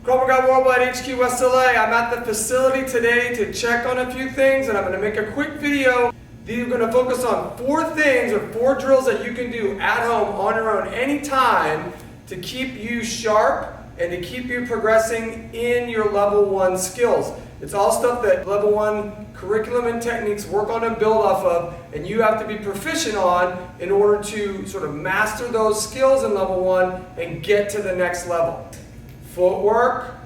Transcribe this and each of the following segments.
Krav Maga Worldwide HQ West LA. I'm at the facility today to check on a few things, and I'm going to make a quick video. These are going to focus on 4 things or 4 drills that you can do at home on your own anytime to keep you sharp and to keep you progressing in your level 1 skills. It's all stuff that level 1 curriculum and techniques work on and build off of, and you have to be proficient on in order to sort of master those skills in level 1 and get to the next level. Footwork,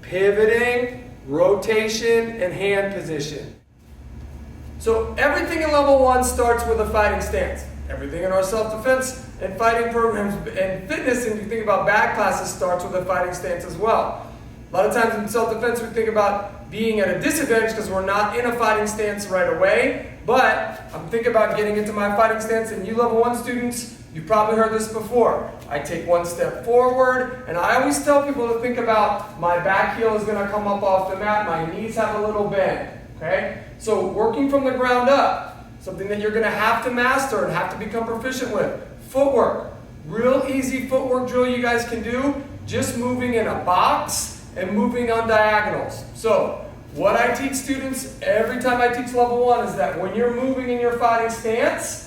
pivoting, rotation, and hand position. So everything in level 1 starts with a fighting stance. Everything in our self-defense and fighting programs and fitness, and you think about bag classes, starts with a fighting stance as well. A lot of times in self-defense we think about being at a disadvantage because we're not in a fighting stance right away, but I'm thinking about getting into my fighting stance, and you level 1 students, you've probably heard this before. I take 1 step forward, and I always tell people to think about my back heel is going to come up off the mat, my knees have a little bend, okay? So working from the ground up, something that you're going to have to master and have to become proficient with. Footwork, real easy footwork drill you guys can do, just moving in a box and moving on diagonals. So what I teach students every time I teach level 1 is that when you're moving in your fighting stance,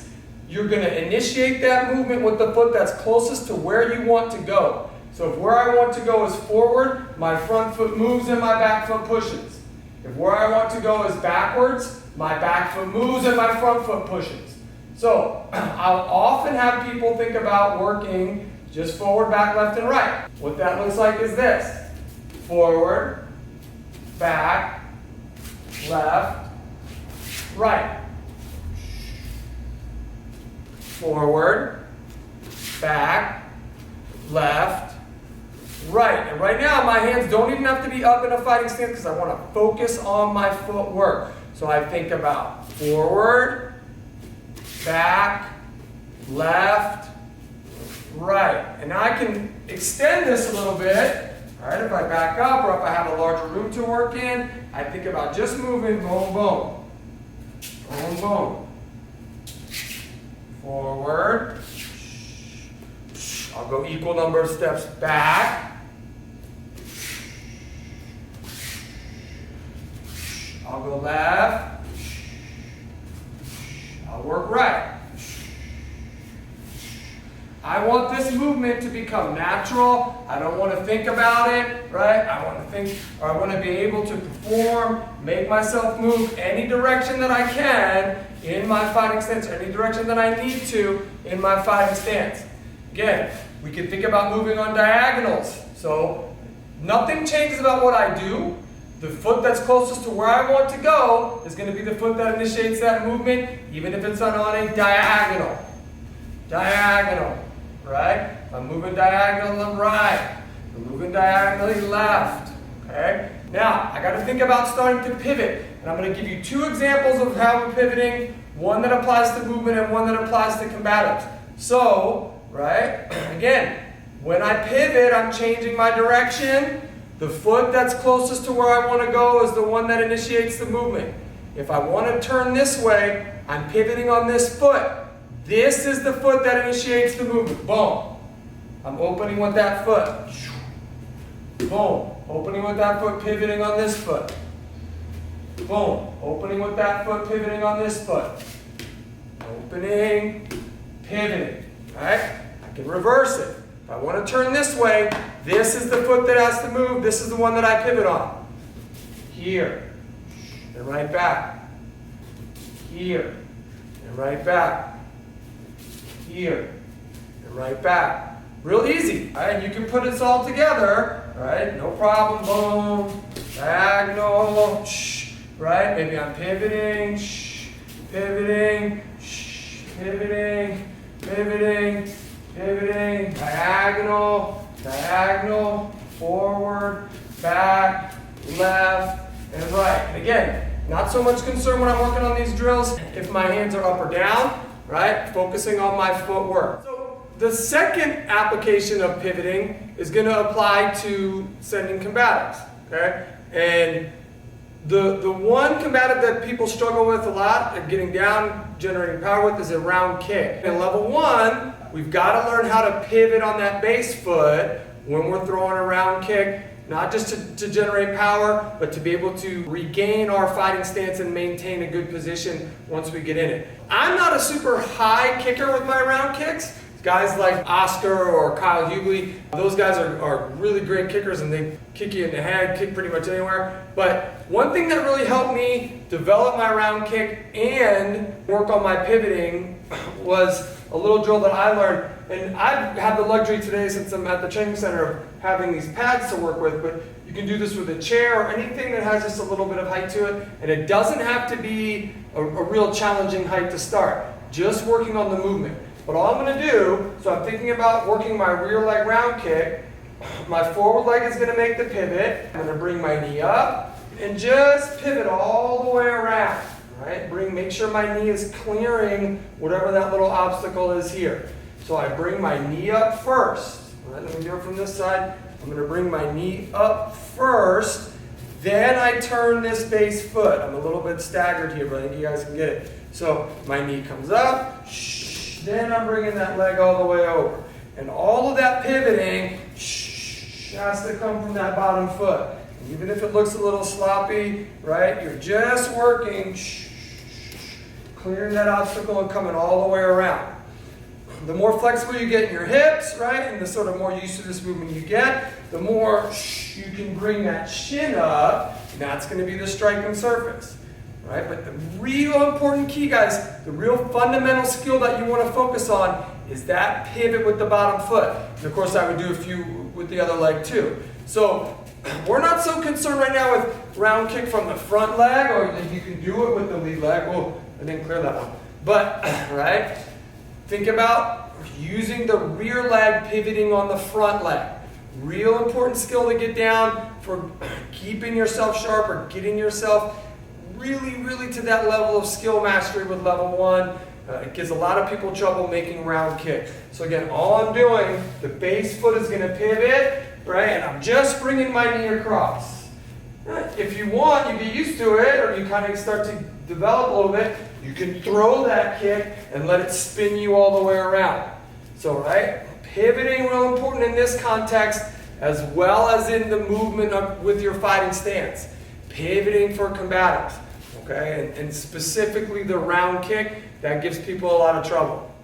you're going to initiate that movement with the foot that's closest to where you want to go. So if where I want to go is forward, my front foot moves and my back foot pushes. If where I want to go is backwards, my back foot moves and my front foot pushes. So I'll often have people think about working just forward, back, left, and right. What that looks like is this. Forward, back, left, right. Forward, back, left, right. And right now my hands don't even have to be up in a fighting stance because I want to focus on my footwork. So I think about forward, back, left, right. And now I can extend this a little bit. All right, if I back up or if I have a larger room to work in, I think about just moving, boom, boom, boom, boom. Forward. I'll go equal number of steps back. I'll go left. I'll work right. I want this movement to become natural. I don't want to think about it, right? I want to think, or I want to be able to perform, make myself move any direction that I can in my fighting stance, any direction that I need to in my fighting stance. Again, we can think about moving on diagonals. So nothing changes about what I do. The foot that's closest to where I want to go is going to be the foot that initiates that movement, even if it's on a diagonal. Diagonal. Right? I'm moving diagonal right. I'm moving diagonally left. Okay? Now, I got to think about starting to pivot. And I'm going to give you 2 examples of how we're pivoting. One that applies to movement and one that applies to combatives. So, right? Again, when I pivot, I'm changing my direction. The foot that's closest to where I want to go is the one that initiates the movement. If I want to turn this way, I'm pivoting on this foot. This is the foot that initiates the movement. Boom. I'm opening with that foot. Boom. Opening with that foot, pivoting on this foot. Boom. Opening with that foot, pivoting on this foot. Opening, pivoting. Alright? I can reverse it. If I want to turn this way, this is the foot that has to move. This is the one that I pivot on. Here. And right back. Here. And right back. Here, and right back. Real easy, right? You can put this all together, right? No problem, boom, diagonal, right? Maybe I'm pivoting, pivoting, pivoting, pivoting, pivoting, diagonal, diagonal, forward, back, left, and right. And again, not so much concern when I'm working on these drills if my hands are up or down. Right? Focusing on my footwork. So the second application of pivoting is going to apply to sending combatives. Okay? And the one combative that people struggle with a lot and getting down, generating power with is a round kick. In level 1, we've got to learn how to pivot on that base foot when we're throwing a round kick not just to generate power, but to be able to regain our fighting stance and maintain a good position once we get in it. I'm not a super high kicker with my round kicks. Guys like Oscar or Kyle Hughley, those guys are really great kickers and they kick you in the head, kick pretty much anywhere. But one thing that really helped me develop my round kick and work on my pivoting was a little drill that I learned. And I've had the luxury today, since I'm at the training center, of having these pads to work with, but you can do this with a chair or anything that has just a little bit of height to it. And it doesn't have to be a real challenging height to start, just working on the movement. But all I'm going to do, so I'm thinking about working my rear leg round kick. My forward leg is going to make the pivot. I'm going to bring my knee up and just pivot all the way around. Right? Make sure my knee is clearing whatever that little obstacle is here. So I bring my knee up first. Right, let me do it from this side. I'm going to bring my knee up first. Then I turn this base foot. I'm a little bit staggered here, but I think you guys can get it. So my knee comes up. Then I'm bringing that leg all the way over. And all of that pivoting has to come from that bottom foot. And even if it looks a little sloppy, right, you're just working, clearing that obstacle and coming all the way around. The more flexible you get in your hips, right, and the sort of more used to this movement you get, the more you can bring that chin up, and that's going to be the striking surface. Right? But the real important key, guys, the real fundamental skill that you want to focus on is that pivot with the bottom foot. And of course, I would do a few with the other leg too. So we're not so concerned right now with round kick from the front leg, or you can do it with the lead leg. Oh, I didn't clear that one. But, right, think about using the rear leg pivoting on the front leg. Real important skill to get down for keeping yourself sharp or getting yourself really to that level of skill mastery with level 1. It gives a lot of people trouble making round kick. So again, all I'm doing, the base foot is going to pivot, right? And I'm just bringing my knee across. If you want, you get used to it, or you kind of start to develop a little bit, you can throw that kick and let it spin you all the way around. So, right, pivoting real important in this context, as well as in the movement with your fighting stance. Pivoting for combatives. Okay, and specifically the round kick, that gives people a lot of trouble.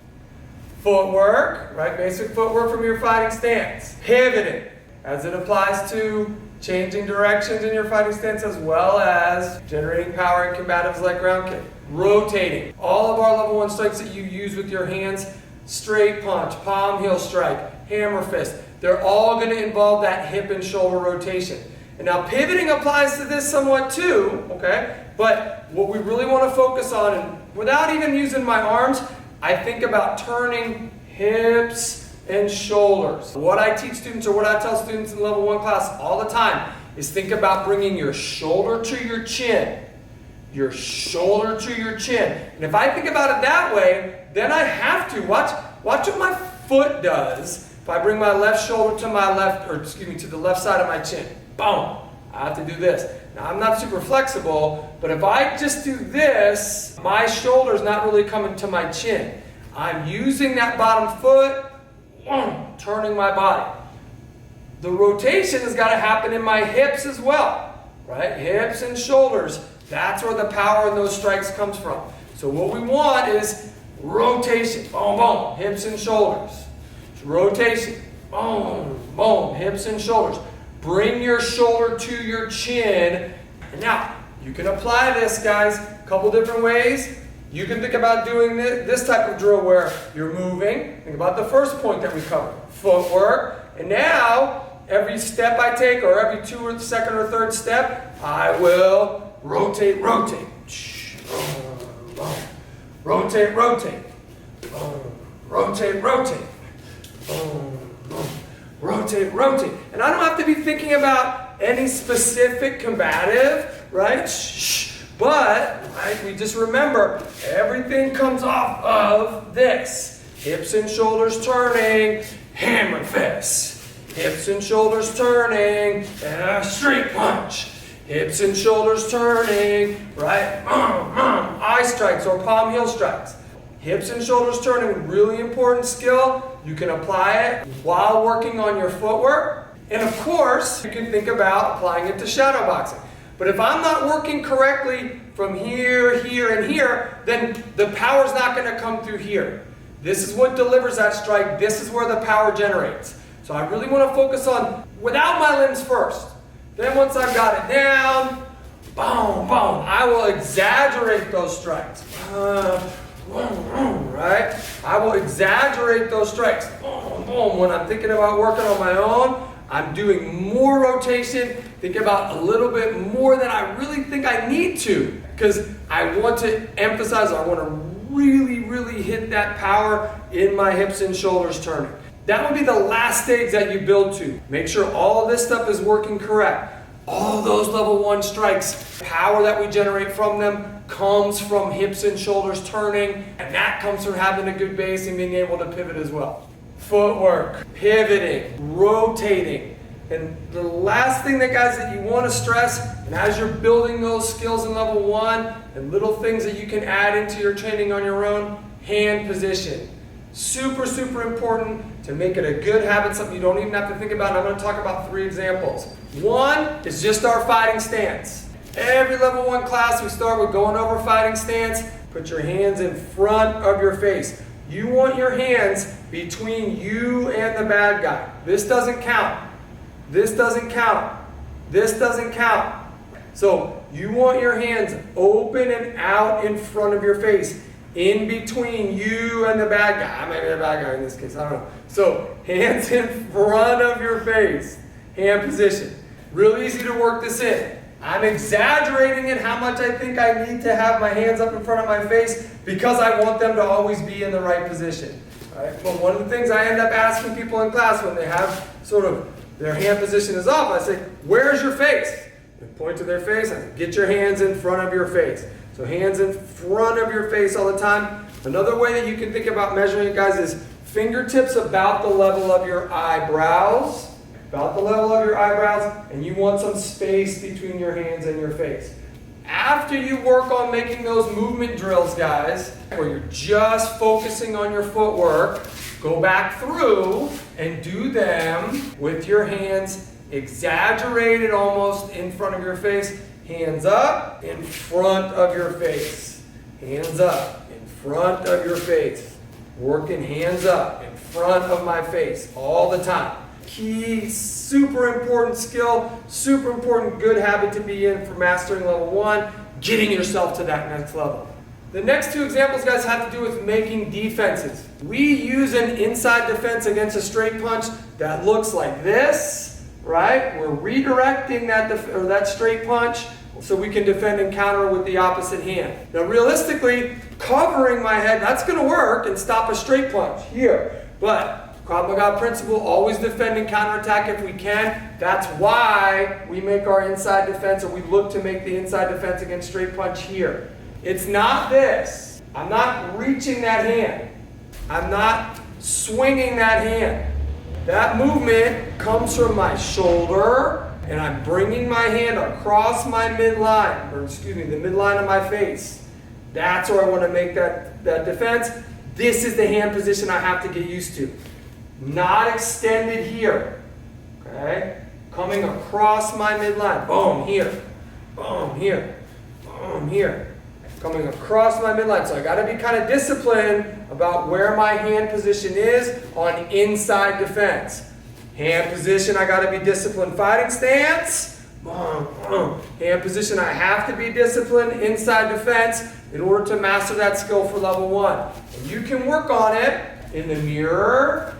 Footwork, right? Basic footwork from your fighting stance. Pivoting, as it applies to changing directions in your fighting stance, as well as generating power in combatives like round kick. Rotating. All of our level 1 strikes that you use with your hands, straight punch, palm heel strike, hammer fist, they're all going to involve that hip and shoulder rotation. And now pivoting applies to this somewhat too, okay? But what we really want to focus on, and without even using my arms, I think about turning hips and shoulders. What I teach students, or what I tell students in level 1 class all the time, is think about bringing your shoulder to your chin. Your shoulder to your chin. And if I think about it that way, then I have to. Watch what my foot does if I bring my left shoulder to my left, or excuse me, to the left side of my chin. Boom. I have to do this. Now, I'm not super flexible, but if I just do this, my shoulder's not really coming to my chin. I'm using that bottom foot, turning my body. The rotation has got to happen in my hips as well, right? Hips and shoulders. That's where the power in those strikes comes from. So what we want is rotation. Boom, boom. Hips and shoulders. Rotation. Boom, boom. Hips and shoulders. Bring your shoulder to your chin. And now, you can apply this, guys, a couple different ways. You can think about doing this type of drill where you're moving. Think about the first point that we covered, footwork. And now, every step I take, or every second or third step, I will rotate. Rotate, rotate. Rotate. And I don't have to be thinking about any specific combative, right? But, right, we just remember, everything comes off of this. Hips and shoulders turning, hammer fist. Hips and shoulders turning, and a straight punch. Hips and shoulders turning, right? Eye strikes or palm heel strikes. Hips and shoulders turning, really important skill. You can apply it while working on your footwork. And of course, you can think about applying it to shadow boxing. But if I'm not working correctly from here, here, and here, then the power's not going to come through here. This is what delivers that strike. This is where the power generates. So I really want to focus on without my limbs first. Then once I've got it down, boom, boom, I will exaggerate those strikes. Right? I will exaggerate those strikes. Boom, boom. When I'm thinking about working on my own, I'm doing more rotation, thinking about a little bit more than I really think I need to, because I want to emphasize, I want to really hit that power in my hips and shoulders turning. That would be the last stage that you build to. Make sure all of this stuff is working correct. All those level 1 strikes, power that we generate from them comes from hips and shoulders turning, and that comes from having a good base and being able to pivot as well. Footwork, pivoting, rotating. And the last thing that guys that you want to stress, and as you're building those skills in level 1 and little things that you can add into your training on your own, hand position. Super important to make it a good habit, something you don't even have to think about. And I'm going to talk about 3 examples. One is just our fighting stance. Every level 1 class we start with going over fighting stance. Put your hands in front of your face. You want your hands between you and the bad guy. This doesn't count. This doesn't count. This doesn't count. So you want your hands open and out in front of your face, in between you and the bad guy. I might be the bad guy in this case, I don't know. So hands in front of your face. Hand position. Real easy to work this in. I'm exaggerating in how much I think I need to have my hands up in front of my face because I want them to always be in the right position. Right? But one of the things I end up asking people in class when they have sort of their hand position is off, I say, where's your face? They point to their face, I say, get your hands in front of your face. So hands in front of your face all the time. Another way that you can think about measuring it, guys, is fingertips about the level of your eyebrows. About the level of your eyebrows, and you want some space between your hands and your face. After you work on making those movement drills, guys, where you're just focusing on your footwork, go back through and do them with your hands exaggerated almost in front of your face. Hands up in front of your face. Hands up in front of your face. Working hands up in front of my face all the time. Key, super important skill, super important good habit to be in for mastering level 1, getting yourself to that next level. The next 2 examples, guys, have to do with making defenses. We use an inside defense against a straight punch that looks like this, right? We're redirecting that straight punch so we can defend and counter with the opposite hand. Now, realistically, covering my head, that's going to work and stop a straight punch here. But Krav Maga principle, always defend and counterattack if we can. That's why we make our inside defense, or we look to make the inside defense against straight punch here. It's not this. I'm not reaching that hand. I'm not swinging that hand. That movement comes from my shoulder, and I'm bringing my hand across my midline, or excuse me, the midline of my face. That's where I want to make that defense. This is the hand position I have to get used to. Not extended here, okay? Coming across my midline, boom, here, boom, here, boom, here. Coming across my midline, so I gotta be kind of disciplined about where my hand position is on inside defense. Hand position, I gotta be disciplined. Fighting stance, boom, boom. Hand position, I have to be disciplined. Inside defense, in order to master that skill for level 1. And you can work on it in the mirror.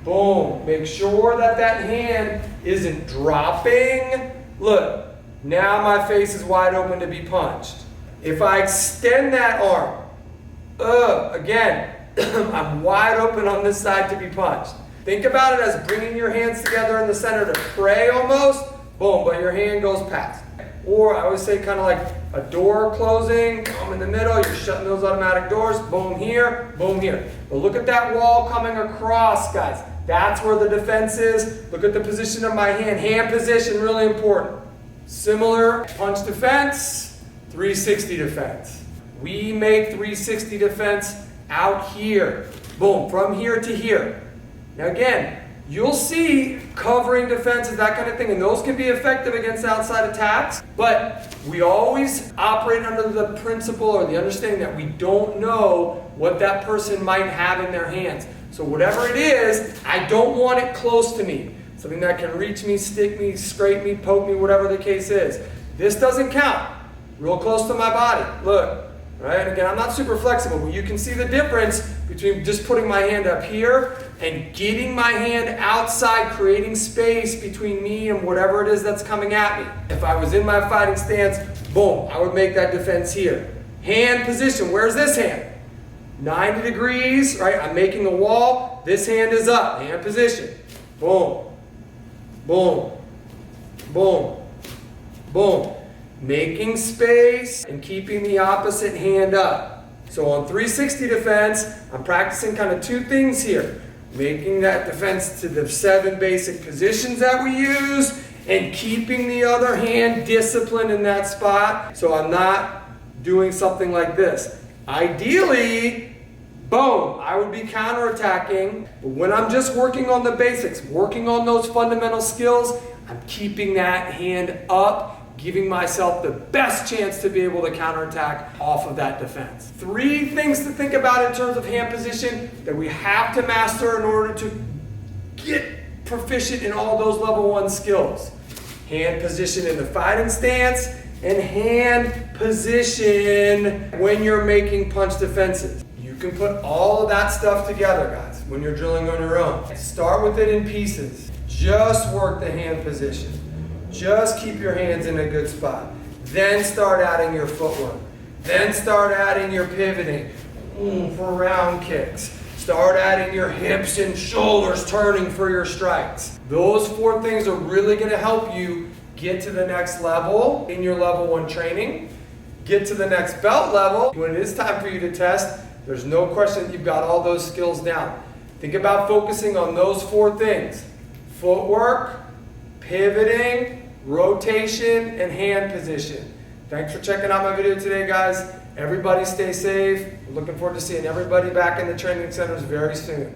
Boom. Make sure that hand isn't dropping. Look, now my face is wide open to be punched. If I extend that arm, again, I'm wide open on this side to be punched. Think about it as bringing your hands together in the center to pray almost. Boom, but your hand goes past. Or I always say kind of like a door closing, boom in the middle, you're shutting those automatic doors, boom here, boom here. But look at that wall coming across, guys. That's where the defense is. Look at the position of my hand. Hand position, really important. Similar punch defense, 360 defense. We make 360 defense out here. Boom, from here to here. Now again, You'll see covering defenses, that kind of thing, and those can be effective against outside attacks, but we always operate under the principle or the understanding that we don't know what that person might have in their hands. So whatever it is, I don't want it close to me. Something that can reach me, stick me, scrape me, poke me, whatever the case is. This doesn't count. Real close to my body. Look. Right? Again, I'm not super flexible, but you can see the difference between just putting my hand up here and getting my hand outside, creating space between me and whatever it is that's coming at me. If I was in my fighting stance, boom, I would make that defense here. Hand position, where's this hand? 90 degrees, right? I'm making a wall. This hand is up, hand position. Boom, boom, boom, boom. Making space and keeping the opposite hand up. So on 360 defense, I'm practicing kind of two things here. Making that defense to the 7 basic positions that we use and keeping the other hand disciplined in that spot so I'm not doing something like this. Ideally, boom, I would be counterattacking, but when I'm just working on the basics, working on those fundamental skills, I'm keeping that hand up, giving myself the best chance to be able to counterattack off of that defense. 3 things to think about in terms of hand position that we have to master in order to get proficient in all those level 1 skills. Hand position in the fighting stance and hand position when you're making punch defenses. You can put all of that stuff together, guys, when you're drilling on your own. Start with it in pieces. Just work the hand position. Just keep your hands in a good spot. Then start adding your footwork. Then start adding your pivoting for round kicks. Start adding your hips and shoulders turning for your strikes. Those 4 things are really going to help you get to the next level in your level 1 training. Get to the next belt level. When it is time for you to test, there's no question that you've got all those skills down. Think about focusing on those 4 things. Footwork, pivoting, rotation, and hand position. Thanks for checking out my video today, guys. Everybody stay safe. I'm looking forward to seeing everybody back in the training centers very soon.